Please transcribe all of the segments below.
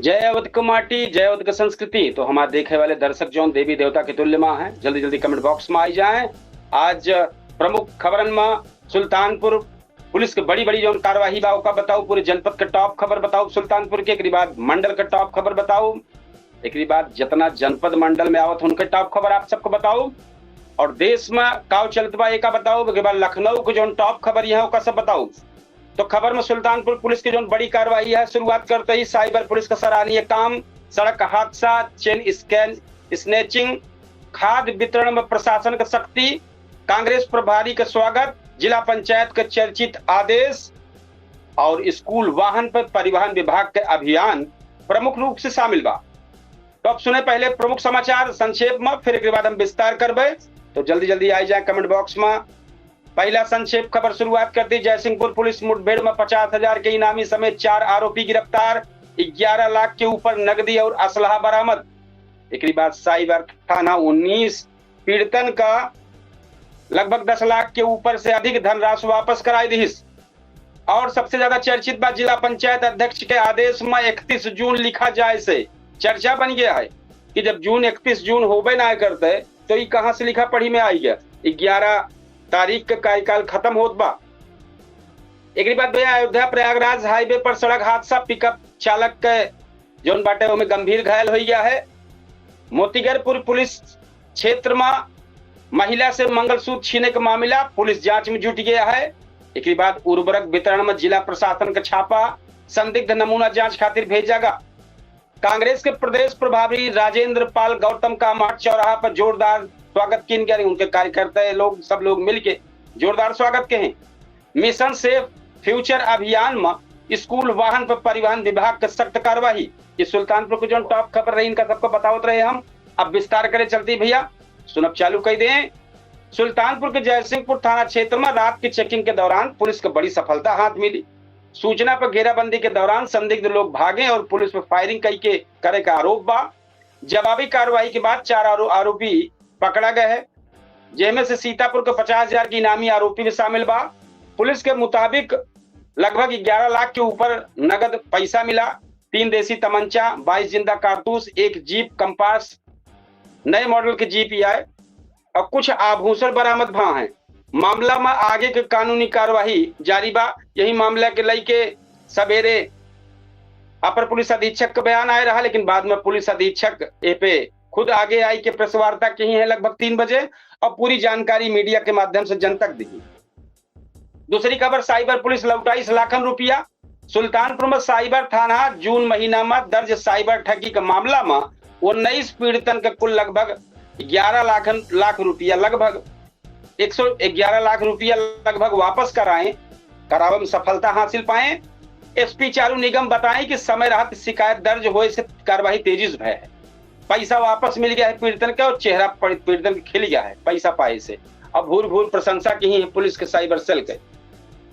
जय अवध की माटी, जय अवध की संस्कृति। तो हमारे देखे वाले दर्शक जौन देवी देवता के तुल्य मां हैं, जल्दी जल्दी कमेंट बॉक्स में आई जाएं। आज प्रमुख खबरन में सुल्तानपुर पुलिस के बड़ी बड़ी जौन कार्यवाही बा ओका बताऊ, पूरे जनपद के टॉप खबर बताऊ सुल्तानपुर के, एक बाद मंडल के टॉप खबर बताऊ, एक बाद जितना जनपद मंडल में आवत उनके टॉप खबर आप सबको बताऊ, और देश में काव चलत बा एका बताऊ, एक बाद लखनऊ के जो टॉप खबर है ओका सब बताऊ। तो खबर में सुल्तानपुर पुलिस की जो बड़ी कार्रवाई है, शुरुआत करते ही साइबर पुलिस का सराहनीय काम, सड़क हादसा, चेन स्कैन स्नैचिंग, खाद्य वितरण में प्रशासन का शक्ति, कांग्रेस प्रभारी का स्वागत, जिला पंचायत का चर्चित आदेश और स्कूल वाहन पर परिवहन विभाग के अभियान प्रमुख रूप से शामिल बा। तो अब सुने पहले प्रमुख समाचार संक्षेप में, फिर एक बाद हम विस्तार करबे। तो जल्दी जल्दी आई जाए कमेंट बॉक्स में। पहला संक्षेप खबर शुरुआत करती, जयसिंहपुर पुलिस मुठभेड़ में 50,000 के इनामी समेत 4 आरोपी गिरफ्तार, 11 लाख के ऊपर नकदी और असलहा बरामद। एक बाद साइबर थाना 19 पीड़ितन का लगभग 10 लाख के ऊपर से अधिक धनराशि वापस कराई दी। और सबसे ज्यादा चर्चित बात, जिला पंचायत अध्यक्ष के आदेश में 31 जून लिखा जाए से चर्चा बन गया है कि जब 31 जून होबे ना करते तो ये कहां से लिखा पढ़ी में आई गया। 11 तारीख का कार्यकाल खत्म होत बा। एक बात भैया, अयोध्या प्रयागराज हाईवे पर सड़क हादसा, पिकअप चालक के जोन बाटे में गंभीर घायल हो गया है। मोतीगरपुर पुलिस क्षेत्र में महिला से मंगलसूत्र छीने का मामला पुलिस जांच में जुट गया है। एक बाद उर्वरक वितरण में जिला प्रशासन का छापा, संदिग्ध नमूना जांच खातिर भेजागा। कांग्रेस के प्रदेश प्रभारी राजेंद्र पाल गौतम का मार्च चौराहा पर जोरदार स्वागत किन गया, उनके कार्यकर्ता लोग सब लोग मिलके जोरदार स्वागत के हैं। मिशन सेफ फ्यूचर अभियान में स्कूल वाहन पर परिवहन विभाग का सख्त कार्रवाई। इस सुल्तानपुर की जो टॉप खबर रही इनका सबको बतावत रहे हम। अब विस्तार करे चलती भैया, सुनब चालू कर दें। सुल्तानपुर के जयसिंहपुर थाना क्षेत्र में रात की चेकिंग के दौरान पुलिस को बड़ी सफलता हाथ मिली। सूचना पर घेराबंदी के दौरान संदिग्ध लोग भागे और पुलिस पर फायरिंग करके करे का आरोप बा। जवाबी कार्रवाई के बाद 4 आरोपी पकड़ा गए हैं, जिनमें से सीतापुर के 50,000 की इनामी आरोपी भी शामिल बा। पुलिस के मुताबिक लगभग 11 लाख के ऊपर नगद पैसा मिला, 3 देसी तमंचा, 22 जिंदा कारतूस, 1 जीप कंपास नए मॉडल की जीप आए और कुछ आभूषण बरामद भा हैं। मामला में आगे के कानूनी कार्यवाही जारी बा। यही मामला के लेके सवेरे अपर पुलिस अधीक्षक का बयान आए रहा, लेकिन बाद में पुलिस अधीक्षक ए पे खुद आगे आई के प्रेस वार्ता की है लगभग 3 बजे और पूरी जानकारी मीडिया के माध्यम से जनता दी। दूसरी खबर, साइबर पुलिस लौटाई लाखन रुपया। सुल्तानपुर में साइबर थाना जून महीना में दर्ज साइबर ठगी के मामला में 19 पीड़ितन के कुल लगभग 11 लाख रुपया लगभग 111 लाख रुपया लगभग वापस करावे में सफलता हासिल पाए। एसपी चारू निगम बताएं कि समय रहत शिकायत दर्ज होए से कार्रवाई तेजी से है। पैसा वापस मिल गया है पीड़ितन का और चेहरा पीड़ितन खिल गया है पैसा पाए से। अब भूर भूर प्रशंसा की है पुलिस के साइबर सेल के।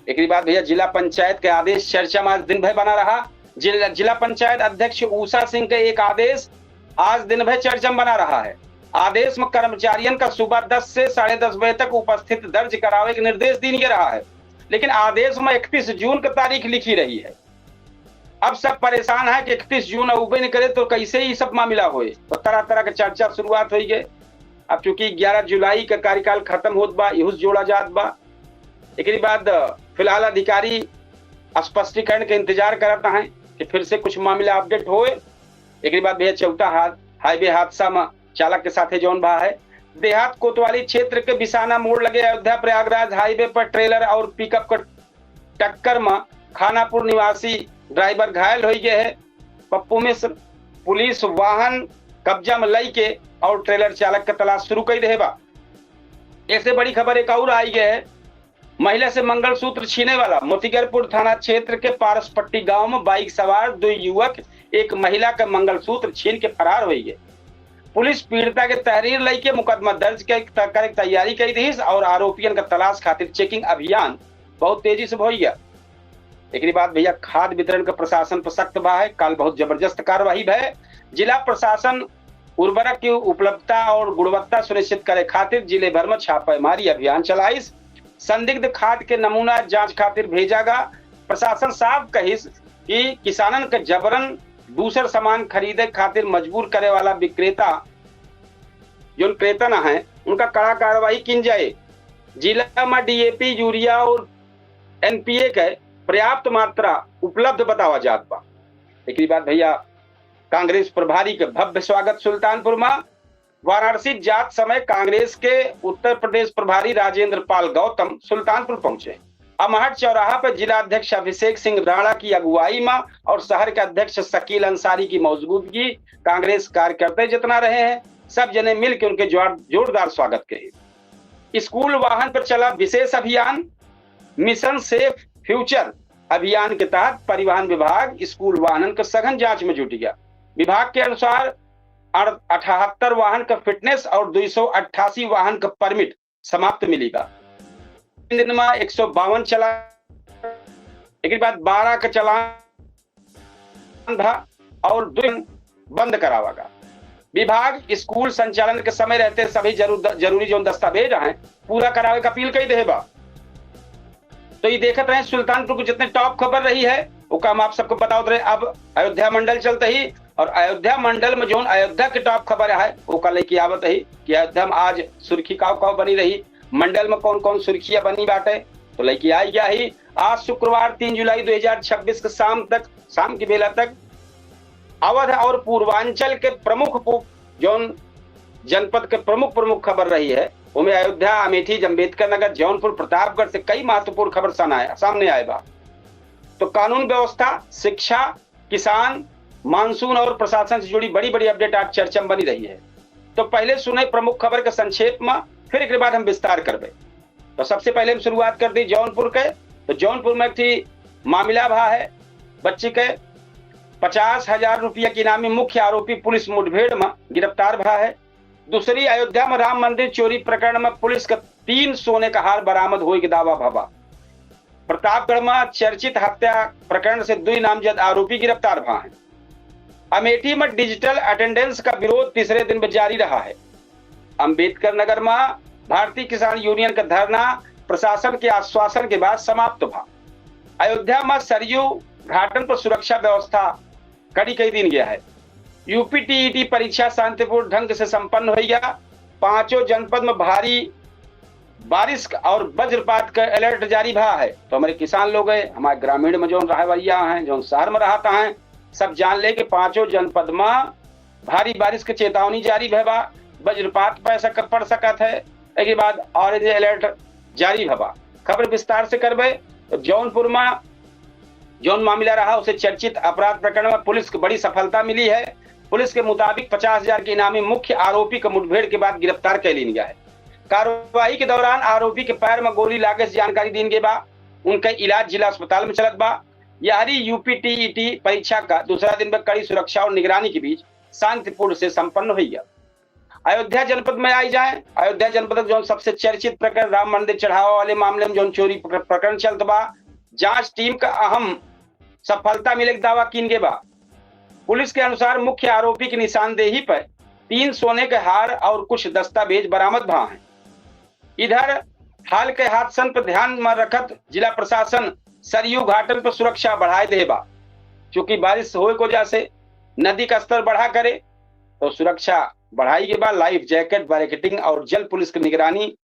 एक बात भैया, जिला पंचायत के आदेश चर्चा में आज दिन भर बना रहा। जिला पंचायत अध्यक्ष उषा सिंह के एक आदेश आज दिन भर चर्चा में बना रहा है। आदेश में कर्मचारियों का सुबह 10 से 10:30 बजे तक उपस्थित दर्ज करावे के निर्देश दिया रहा है, लेकिन आदेश में 31 जून की तारीख लिखी रही है। अब सब परेशान है कि 31 जून उबे नहीं करे तो कैसे ही सब मामला होए। तो तरह तरह के चर्चा शुरुआत हो गई। अब चूंकि 11 जुलाई का कार्यकाल खत्म होत बा, यूज जोड़ा जात बा। एक बाद फिलहाल अधिकारी स्पष्टीकरण के इंतजार करता है कि फिर से कुछ मामला अपडेट होए। एक बाद भैया, चौथा हाईवे हादसा में चालक के साथ जौन बा है देहात कोतवाली क्षेत्र के बिसाना मोड़ लगे अयोध्या प्रयागराज हाईवे पर ट्रेलर और पिकअप का टक्कर में खानापुर निवासी ड्राइवर घायल हो गए है। पप्पू मिश्र पुलिस वाहन कब्जा में लई के और ट्रेलर चालक का तलाश शुरू कर दे बा। ऐसे बड़ी खबर एक और आई है, महिला से मंगलसूत्र छीने वाला। मोतीगरपुर थाना क्षेत्र के पारसपट्टी गांव में बाइक सवार 2 युवक एक महिला का मंगलसूत्र छीन के फरार हो गए। पुलिस पीड़िता के तहरीर लेके मुकदमा दर्ज करे तैयारी की दी और आरोपियों का तलाश खातिर चेकिंग अभियान बहुत तेजी से हो गया। एक बात भैया, खाद्य वितरण का प्रशासन पर सख्त बा है। कल बहुत जबरदस्त कार्रवाई है। जिला प्रशासन उर्वरक की उपलब्धता और गुणवत्ता सुनिश्चित करे खातिर जिले भर में छापेमारी अभियान चलाई। संदिग्ध खाद्य के नमूना जांच खातिर भेजागा। प्रशासन साफ कही कि किसानन के जबरन दूसर सामान खरीदे खातिर मजबूर करे वाला विक्रेता जो क्रेता ना है उनका कड़ा कार्रवाई की जाए। जिला में डीएपी यूरिया और एनपीए के पर्याप्त मात्रा उपलब्ध बतावा जात बा। एक बात भैया, कांग्रेस प्रभारी के भव्य स्वागत सुल्तानपुर में। वाराणसी जात समय कांग्रेस के उत्तर प्रदेश प्रभारी राजेंद्र पाल गौतम सुल्तानपुर पहुंचे। अमहट चौराहा पर जिला अध्यक्ष अभिषेक सिंह राणा की अगुवाई में और शहर के अध्यक्ष शकील अंसारी की मौजूदगी कांग्रेस कार्यकर्ता जितना रहे हैं, सब जने मिलकर उनके जोरदार स्वागत किए। स्कूल वाहन पर चला विशेष अभियान मिशन सेफ फ्यूचर अभियान के तहत परिवहन विभाग स्कूल वाहन के सघन जांच में जुट गया। विभाग के अनुसार 78 वाहन का फिटनेस और 288 वाहन का परमिट समाप्त मिलेगा। दिन में 152 चला, एक बाद 12 का चलान था और 2 बंद करावागा। विभाग स्कूल संचालन के समय रहते सभी जरूरी जो दस्तावेज हैं पूरा करावे का अपील कई देबा। तो ये देखते रहे सुल्तानपुर को जितने टॉप खबर रही है वो काम आप सबको बताओ रहे। अब अयोध्या मंडल चलते ही और अयोध्या मंडल में जो अयोध्या की टॉप खबर है वो कल लेके आवत है कि अयोध्या में आज सुर्खी काव बनी रही, मंडल में कौन कौन सुर्खियां बनी बाटे तो लेके आई गया ही। आज शुक्रवार 3 जुलाई 2026 के शाम की बेला तक अवध और पूर्वांचल के प्रमुख जो जनपद के प्रमुख खबर रही है उनमें अयोध्या, अमेठी, अम्बेडकर नगर, जौनपुर, प्रतापगढ़ से कई महत्वपूर्ण खबर सामने आए बा। तो कानून व्यवस्था, शिक्षा, किसान, मानसून और प्रशासन से जुड़ी बड़ी बड़ी अपडेट आज चर्चा में बनी रही है। तो पहले सुने प्रमुख खबर के संक्षेप में, फिर एक बाद हम विस्तार करबे। तो सबसे पहले हम शुरुआत कर दी जौनपुर के। तो जौनपुर में एक थी मामला भा है बच्ची के 50,000 रुपया के इनामी मुख्य आरोपी पुलिस मुठभेड़ में गिरफ्तार भा है। दूसरी अयोध्या में राम मंदिर चोरी प्रकरण में पुलिस का 3 सोने का हार बरामद होने के दावा भा। प्रतापगढ़ में चर्चित हत्या प्रकरण से 2 नामजद आरोपी गिरफ्तार भा है। अमेठी में डिजिटल अटेंडेंस का विरोध तीसरे दिन भी जारी रहा है। अम्बेडकर नगर में भारतीय किसान यूनियन का धरना प्रशासन के आश्वासन के बाद समाप्त भा। अयोध्या में सरयू घाटन पर सुरक्षा व्यवस्था कड़ी कई दिन गया है। यूपी टीईटी परीक्षा शांतिपूर्ण ढंग से संपन्न हो गया। 5 जनपद में भारी बारिश और वज्रपात का अलर्ट जारी भा है। तो हमारे किसान लोग है, हमारे ग्रामीण में जो रहवैया हैं, जो शहर में रहता है, सब जान ले कि 5 जनपद में भारी बारिश की चेतावनी जारी भा। वज्रपात पड़ सकत है। एक बाद ऑरेंज अलर्ट जारी भा। खबर विस्तार से करबे। तो जौनपुर में जौन मामला रहा उसे चर्चित अपराध प्रकरण में पुलिस को बड़ी सफलता मिली है। पुलिस के मुताबिक 50,000 के इनामी मुख्य आरोपी को मुठभेड़ के बाद गिरफ्तार कर लिया गया है। कार्रवाई के दौरान आरोपी के पैर में गोली लागे से जानकारी दी गई बा। उनका इलाज जिला अस्पताल में चलत बा। यारी यूपी टीईटी परीक्षा का दूसरा दिन में कड़ी सुरक्षा और निगरानी के बीच शांतिपूर्ण से संपन्न हो गया। अयोध्या जनपद में आई जाए। अयोध्या जनपद जो सबसे चर्चित प्रकरण राम मंदिर चढ़ावा वाले मामले में जो चोरी प्रकरण चलत बा, जांच टीम का अहम सफलता मिले दावा किन गे बा। पुलिस के अनुसार मुख्य आरोपी की निशानदेही पर 3 सोने के हार और कुछ दस्तावेज बरामद भा हैं। इधर हाल के हादसन पर ध्यान में रखत जिला प्रशासन सरयू घाटन पर सुरक्षा बढ़ाए दे बा। चूंकि बारिश हो को जैसे नदी का स्तर बढ़ा करे तो सुरक्षा बढ़ाई के बाद लाइफ जैकेट, बैरिकेडिंग और जल पुलिस की निगरानी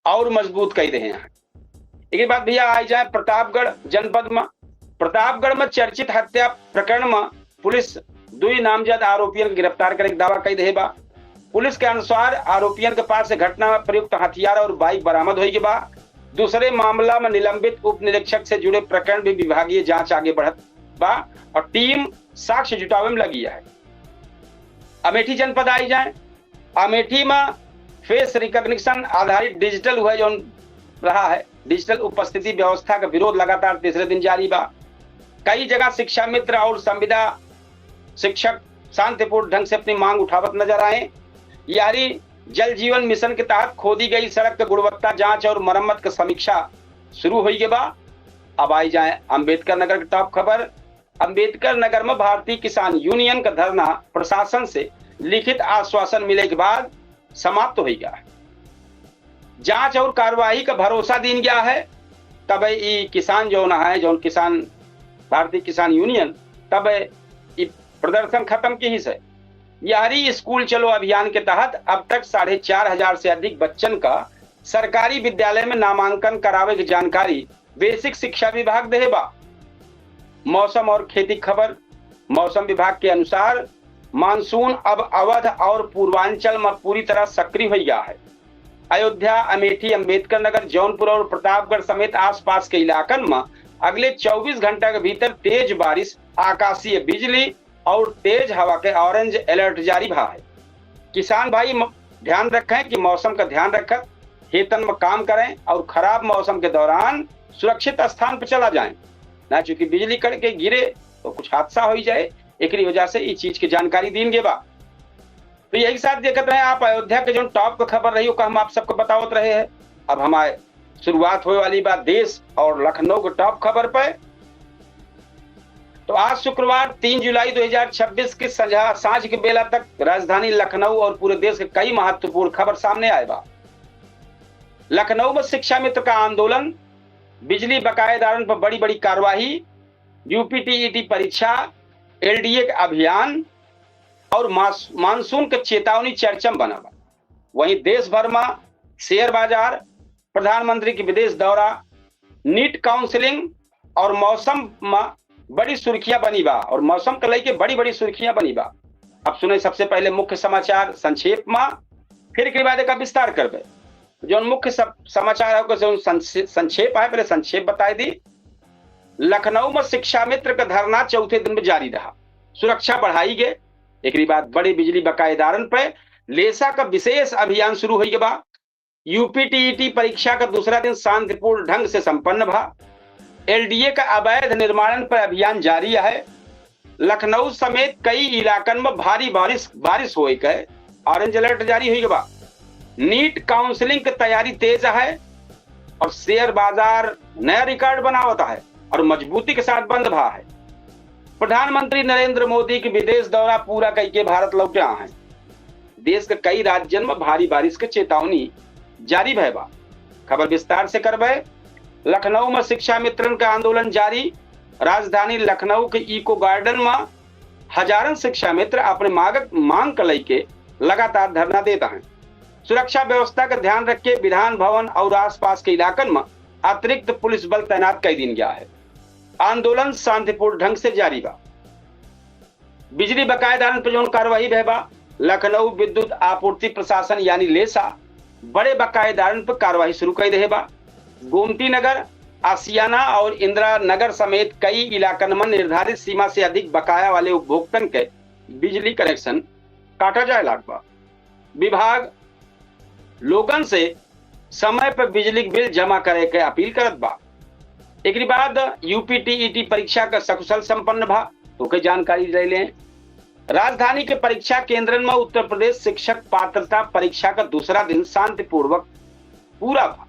और मजबूत कर रहे हैं। एक बात भैया आई जाए प्रतापगढ़ जनपद में। प्रतापगढ़ में चर्चित हत्या प्रकरण में पुलिस 2 नामजद आरोपियों को गिरफ्तार करने का दावा कई दे बा। पुलिस के अनुसार आरोपियों के पास से घटना में प्रयुक्त हथियार और बाइक बरामद हुई के बा। दूसरे मामला में निलंबित उप निरीक्षक से जुड़े प्रकरण भी विभागीय जांच आगे बढ़त बा और टीम साक्ष्य जुटावे में लगी है। अमेठी जनपद आई जाए। अमेठी में फेस रिकॉग्निशन आधारित डिजिटल हुआ जो रहा है। डिजिटल उपस्थिति व्यवस्था का विरोध लगातार तीसरे दिन जारी बा। कई जगह शिक्षा मित्र और संविदा शिक्षक शांतिपूर्ण ढंग से अपनी मांग उठावत नजर आए। यारी जल जीवन मिशन के तहत खोदी गई सड़क की गुणवत्ता जांच और मरम्मत की समीक्षा शुरू हुई के बाद अब आई जाए अम्बेडकर नगर की टॉप खबर। अम्बेडकर नगर में भारतीय किसान यूनियन का धरना प्रशासन से लिखित आश्वासन मिले के बाद समाप्त हो गया है। जांच और कार्रवाई का भरोसा दी गया है। तब ये किसान जो है जो किसान भारतीय किसान यूनियन तब प्रदर्शन खत्म की ही से। यारी स्कूल चलो अभियान के तहत अब तक 4,500 से अधिक बच्चन का सरकारी विद्यालय में नामांकन करावे की जानकारी बेसिक शिक्षा विभाग देबा। मौसम और खेती खबर। मौसम विभाग के अनुसार मानसून अब अवध और पूर्वांचल में पूरी तरह सक्रिय हो गया है। अयोध्या, अमेठी, अंबेडकर नगर, जौनपुर और प्रतापगढ़ समेत आसपास के इलाकन में अगले 24 घंटा के भीतर तेज बारिश, आकाशीय बिजली और तेज हवा के ऑरेंज अलर्ट जारी भा है। किसान भाई ध्यान रखें कि मौसम का ध्यान रखें, खेतन में काम करें और खराब मौसम के दौरान सुरक्षित स्थान पर चला जाएं, ना चूंकि बिजली कड़के गिरे तो कुछ हादसा हो जाए। एक वजह से इस चीज की जानकारी दीन गे बा। तो यही साथ देखते रहे आप अयोध्या के जो टॉप खबर रही हो हम आप सबको बतावत रहे हैं। अब हमारे शुरुआत होने वाली बात देश और लखनऊ के टॉप खबर पे। तो आज शुक्रवार 3 जुलाई 2026 की सांझ के बेला तक राजधानी लखनऊ और पूरे देश के कई महत्वपूर्ण खबर सामने आए बा। लखनऊ में शिक्षा मित्र का आंदोलन, बिजली बकायेदारन पर बड़ी बड़ी कार्रवाई, यूपीटीईटी परीक्षा, एलडीए का अभियान और मानसून के चेतावनी चर्चा में बना। वहीं देश भर में शेयर बाजार, प्रधानमंत्री की विदेश दौरा, नीट काउंसलिंग और मौसम में बड़ी सुर्खियां बनी बा और मौसम को लेके बड़ी बड़ी सुर्खियां बनी बा। अब सुने सबसे पहले मुख्य समाचार संक्षेप में, फिर के बाद का विस्तार करबे। जो मुख्य समाचार है संक्षेप है, पहले संक्षेप बताई दी। लखनऊ में शिक्षा मित्र का धरना चौथे दिन में जारी रहा, सुरक्षा बढ़ाई गई। एक बाद बड़े बिजली बकायेदारन पे लेसा का विशेष अभियान शुरू हो गया। यूपीटीईटी परीक्षा का दूसरा दिन शांतिपूर्ण ढंग से संपन्न भा। एलडीए का अवैध निर्माण पर अभियान जारी है। लखनऊ समेत कई इलाकन में भारी बारिश हो गए, ऑरेंज अलर्ट जारी हो गया। नीट काउंसलिंग की तैयारी तेज है और शेयर बाजार नया रिकॉर्ड बनावता है और मजबूती के साथ बंद भा है। प्रधानमंत्री नरेंद्र मोदी की विदेश दौरा पूरा करके भारत लौटे हैं। देश के कई राज्यों में भारी बारिश की चेतावनी जारी है बा। खबर विस्तार से करबे। लखनऊ में शिक्षा मित्रन का आंदोलन जारी। राजधानी लखनऊ के इको गार्डन में हजारों शिक्षा मित्र अपने मांग को लेके लगातार धरना देता है। सुरक्षा व्यवस्था का ध्यान रख के विधान भवन और आसपास के इलाकन में अतिरिक्त पुलिस बल तैनात कर दिया गया है। आंदोलन शांतिपूर्ण ढंग से जारी बा। बिजली बकायेदारन पर जो कार्रवाई बा। लखनऊ विद्युत आपूर्ति प्रशासन यानी लेसा बड़े बकायेदारन पर कार्रवाई शुरू कर दे बा। गोमती नगर, आसियाना और इंदिरा नगर समेत कई इलाकन में निर्धारित सीमा से अधिक बकाया वाले उपभोक्तन के बिजली कनेक्शन काटा जाए लागबा। विभाग लोगन से समय पर बिजली बिल जमा करे के अपील करत बा। एक बाद यूपीटीईटी परीक्षा का सकुशल संपन्न भा तो के जानकारी ले लें। राजधानी के परीक्षा केंद्रन में उत्तर प्रदेश शिक्षक पात्रता परीक्षा का दूसरा दिन शांतिपूर्वक पूरा भा।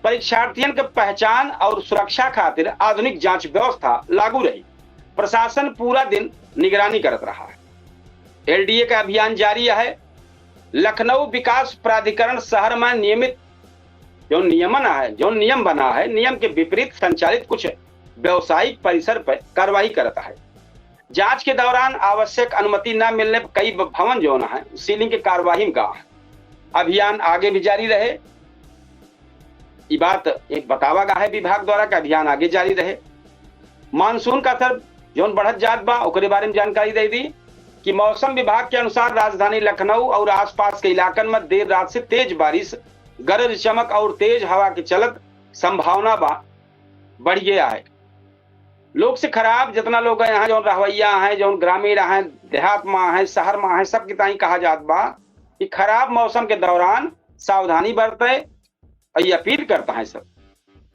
परीक्षार्थियों के पहचान और सुरक्षा खातिर आधुनिक जांच व्यवस्था लागू रही। प्रशासन पूरा दिन निगरानी करत रहा है। एलडीए का अभियान जारी है। लखनऊ विकास प्राधिकरण शहर में नियमित जो नियम बना है, नियम के विपरीत संचालित कुछ व्यवसायिक परिसर पर कार्रवाई करता है। जांच के दौरान आवश्यक अनुमति न मिलने पर कई भवन जो है सीलिंग की कार्रवाई का अभियान आगे भी जारी रहे। ये बात एक बतावा गया है विभाग द्वारा का अभियान आगे जारी रहे। मानसून का असर जो बढ़त जात बा ओकरे बारे में जानकारी दे दी कि मौसम विभाग के अनुसार राजधानी लखनऊ और आसपास के इलाकन में देर रात से तेज बारिश, गरज चमक और तेज हवा की चलत संभावना बढ़ गया है। लोग से खराब जितना लोग यहाँ जो रहवैया है, जो ग्रामीण है, देहात में है, शहर में है, सब की कहा जात बा कि खराब मौसम के दौरान सावधानी बरते और ये अपील करता है सब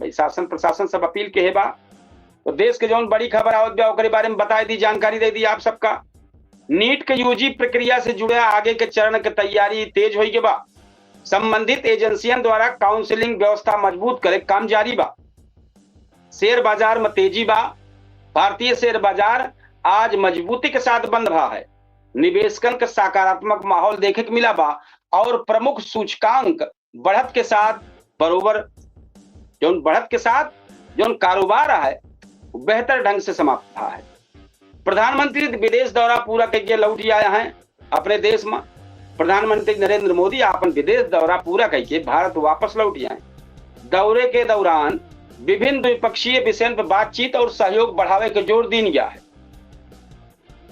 भाई शासन प्रशासन सब अपील के है बा। तो देश के जो बड़ी खबर आवत बा ओकरे बारे में बताई दी, जानकारी दे दी आप सबका। नीट के यूजी प्रक्रिया से जुड़े आगे के चरण की तैयारी तेज हो गई बा। संबंधित एजेंसियों द्वारा काउंसलिंग व्यवस्था मजबूत करे काम जारी बा। शेयर बाजार में तेजी बा। भारतीय शेयर बाजार आज मजबूती के साथ बंद रहा है। निवेशकन का सकारात्मक माहौल देखे को मिला बा और प्रमुख सूचकांक बढ़त के साथ बरोबर जो बढ़त के साथ जो कारोबार है बेहतर ढंग से समाप्त रहा है। प्रधानमंत्री विदेश दौरा पूरा करके लौट आया है अपने देश में। प्रधानमंत्री नरेंद्र मोदी अपन विदेश दौरा पूरा करके भारत वापस लौट आए। दौरे के दौरान विभिन्न द्विपक्षीय विषयों पर बातचीत और सहयोग बढ़ावे के जोर दी गया है।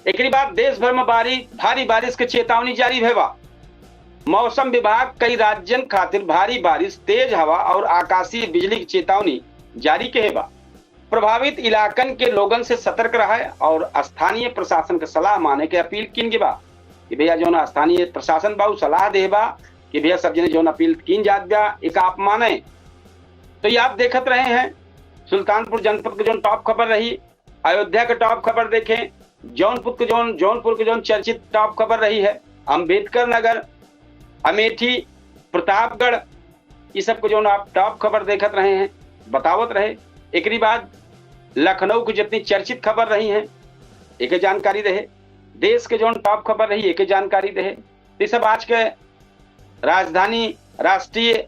एक बाद देश भर में भारी बारिश की चेतावनी जारी है। मौसम विभाग कई राज्यों खातिर भारी बारिश, तेज हवा और आकाशीय बिजली की चेतावनी जारी के है। प्रभावित इलाकन के लोगों से सतर्क रहे और स्थानीय प्रशासन के सलाह माने के अपील की बा कि भैया जो स्थानीय प्रशासन बा सलाह दे बा कि भैया सब जने जो अपील की जात बा एक आप माने। तो ये आप देखते रहे हैं सुल्तानपुर जनपद के जो टॉप खबर रही, अयोध्या के टॉप खबर देखें, जौनपुर के जो चर्चित टॉप खबर रही है, अम्बेडकर नगर, अमेठी, प्रतापगढ़, ये सब को जो आप टॉप खबर देखते रहे हैं, बतावत रहे। एक बाद लखनऊ की जितनी चर्चित खबर रही है एक जानकारी रहे, देश के जो टॉप खबर रही एक जानकारी रहे। ये सब आज के राजधानी राष्ट्रीय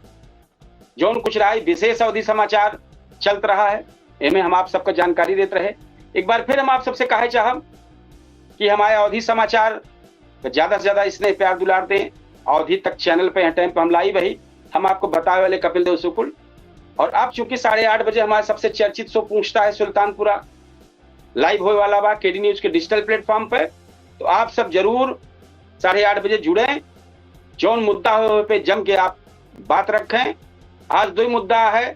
जो कुछ रहा विशेष अवधि समाचार चलत रहा है, इनमें हम आप सबको जानकारी देते रहे। एक बार फिर हम आप सबसे कहे चाहब कि हमारे अवधि समाचार ज्यादा से ज्यादा इसने प्यार दुलार दें। अवधि तक चैनल पे टाइम पे हम लाइव रही, हम आपको बताए वाले कपिल देव शुक्ल। और अब चूंकि 8:30 बजे हमारे सबसे चर्चित शो पूछता है सुल्तानपुरा लाइव होने वाला बा केडी न्यूज के डिजिटल प्लेटफॉर्म पे, तो आप सब जरूर 8:30 बजे जुड़े। जौन मुद्दा हो पे जम के आप बात रखें। आज 2 मुद्दा है,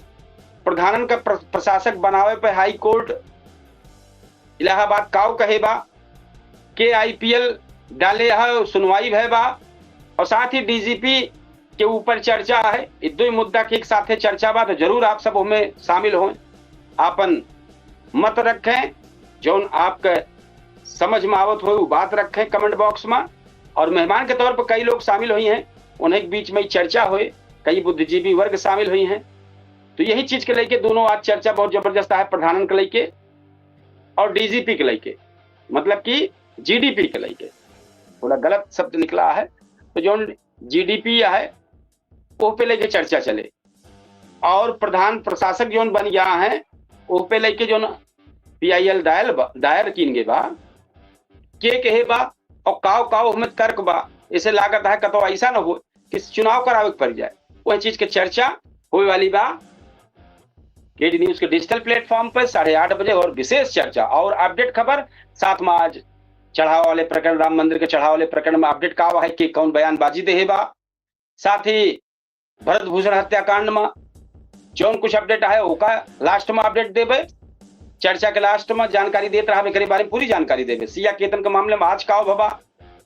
प्रधानन का प्रशासक बनावे पे हाई कोर्ट इलाहाबाद काव कहे बा, के IPL डाले है सुनवाई है बा, और साथ ही डीजीपी के ऊपर चर्चा है। ये 2 मुद्दा के एक साथ चर्चा बा, तो जरूर आप सब उनमें शामिल हों, आपन मत रखें, जो आपके समझ में आवत हो बात रखें कमेंट बॉक्स में। और मेहमान के तौर पर कई लोग शामिल हुई हैं, उन्हें बीच में चर्चा हुई, कई बुद्धिजीवी वर्ग शामिल हुई हैं। तो यही चीज के लेके दोनों आज चर्चा बहुत जबरदस्त है, प्रधानन के लेके और डीजीपी के लेके, मतलब कि GDP के लेके। थोड़ा गलत शब्द निकला है, तो जो GDP है वो पे लेके चर्चा चले, और प्रधान प्रशासक जो बन गया है वो पे लेके जो PIL दायर कीन बा के कहे बा और काव हमें तर्क बा। इसे लागत है कतो ऐसा न हो कि चुनाव करावे पड़ जाए, वह चीज के चर्चा होने वाली बा केडी न्यूज के डिजिटल प्लेटफॉर्म पर 8:30 बजे। और विशेष चर्चा और अपडेट खबर साथ में आज चढ़ाव वाले प्रकरण, राम मंदिर के चढ़ाव वाले प्रकरण में अपडेट का है कि कौन बयानबाजी दे बा, साथ ही भरत भूषण हत्याकांड में जो कुछ अपडेट है वो का लास्ट में अपडेट देवे, चर्चा के लास्ट में जानकारी देते रहा बारे में पूरी जानकारी देवे। सिया केतन के मामले में आज का भबा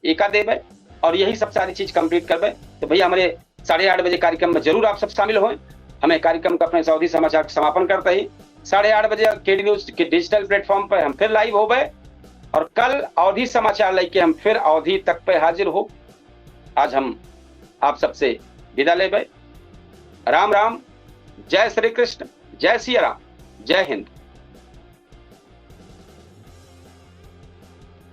एका देवे, और यही सब सारी चीज कंप्लीट करवे। तो भैया हमारे 8:30 बजे कार्यक्रम में जरूर आप सब शामिल हों। हमें कार्यक्रम का अपने सऊदी समाचार का समापन करते ही 8:30 बजे केडी न्यूज के डिजिटल प्लेटफॉर्म पर हम फिर लाइव हो गए, और कल अवधि समाचार लेके हम फिर अवधि तक पे हाजिर हो। आज हम आप सबसे विदा ले गए। राम राम, जय श्री कृष्ण, जय सिया राम, जय हिंद।